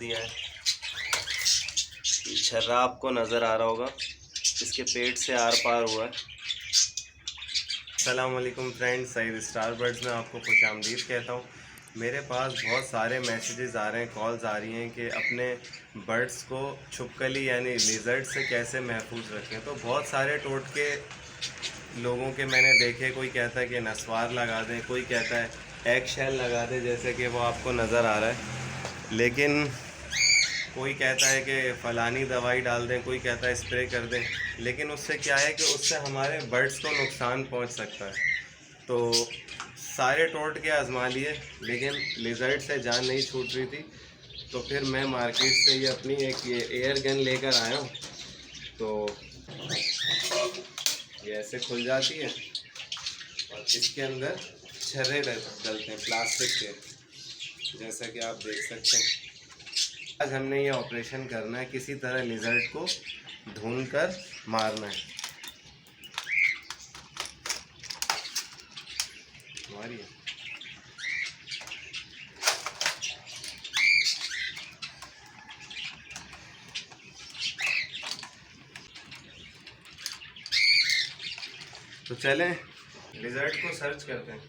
दिया है। छर्रा आपको नज़र आ रहा होगा, इसके पेट से आर पार हुआ है। अस्सलाम वालेकुम फ्रेंड्स, सईद स्टार बर्ड्स में आपको खुशामदीद कहता हूँ। मेरे पास बहुत सारे मैसेजेस आ रहे हैं, कॉल्स आ रही हैं कि अपने बर्ड्स को छुपकली यानी लिजर्ड से कैसे महफूज रखें। तो बहुत सारे टोटके लोगों के मैंने देखे। कोई कहता है कि नस्वार लगा दें, कोई कहता है एग शेल लगा दें, जैसे कि वो आपको नज़र आ रहा है। लेकिन कोई कहता है कि फ़लानी दवाई डाल दें, कोई कहता है स्प्रे कर दें। लेकिन उससे क्या है कि उससे हमारे बर्ड्स को नुकसान पहुंच सकता है। तो सारे टोटके आजमा लिए, लेकिन लिजर्ड से जान नहीं छूट रही थी। तो फिर मैं मार्केट से ये अपनी एक ये एयर गन लेकर आया हूँ। तो ये ऐसे खुल जाती है और इसके अंदर छर्रे डलते हैं प्लास्टिक के, जैसा कि आप देख सकते हैं। आज हमने ये ऑपरेशन करना है, किसी तरह लिजर्ड को ढूंढ कर मारना है। मारिए। तो चलें लिजर्ड को सर्च करते हैं।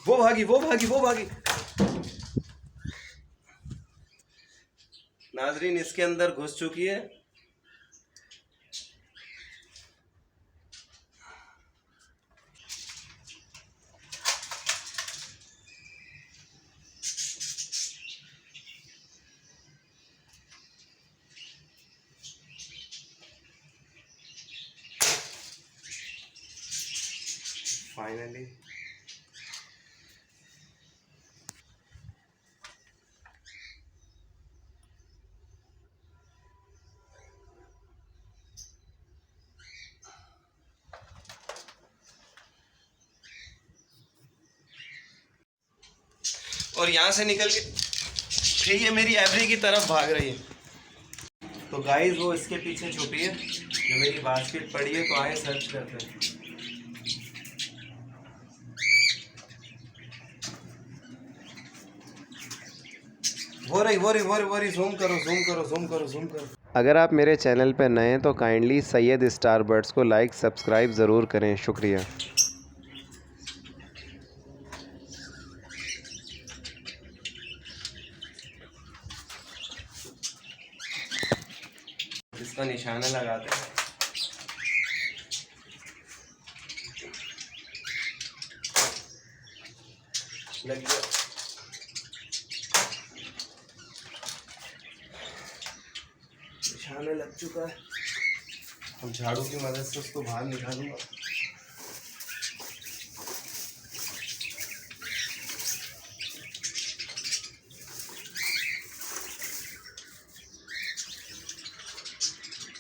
वो भागी, वो भागी, वो भागी। नाजरीन, इसके अंदर घुस चुकी है। फाइनली और यहाँ से निकल के फिर ये मेरी एवरी की तरफ भाग रही है। तो गाइस, वो इसके पीछे छुपी है जो मेरी बास्केट पड़ी है। तो आए सर्च करते हैं। वो रही, वो रही, वो रही, वो रही। ज़ूम करो, ज़ूम करो, ज़ूम करो, ज़ूम करो। अगर आप मेरे चैनल पर नए हैं तो काइंडली सैयद स्टार बर्ड्स को लाइक सब्सक्राइब ज़रूर करें। शुक्रिया। इसका निशाना लगाते हैं। लग गया। निशाना लग चुका है। अब झाड़ू की मदद से उसको बाहर निकालूंगा।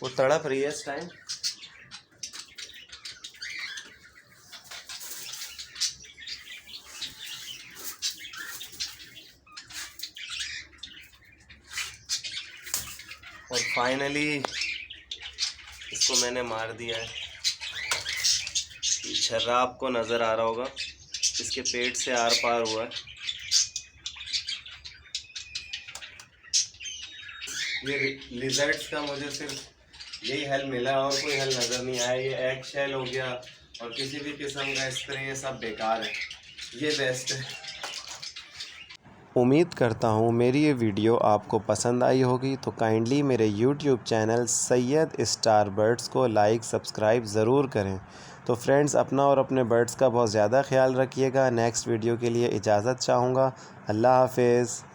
वो तड़प रही है इस टाइम। और फाइनली इसको मैंने मार दिया है। छर्रा आपको नज़र आ रहा होगा, इसके पेट से आर पार हुआ है। ये लिजर्ड्स का मुझे सिर्फ यही हल मिला और कोई हल नज़र नहीं आया। ये एग शेल हो गया और किसी भी किस्म का स्प्रे, ये सब बेकार है। ये बेस्ट है। उम्मीद करता हूँ मेरी ये वीडियो आपको पसंद आई होगी। तो काइंडली मेरे YouTube channel Syed star birds को लाइक सब्सक्राइब ज़रूर करें। तो फ्रेंड्स, अपना और अपने बर्ड्स का बहुत ज़्यादा ख्याल रखिएगा। नेक्स्ट वीडियो के लिए इजाज़त चाहूँगा। अल्लाह हाफिज़।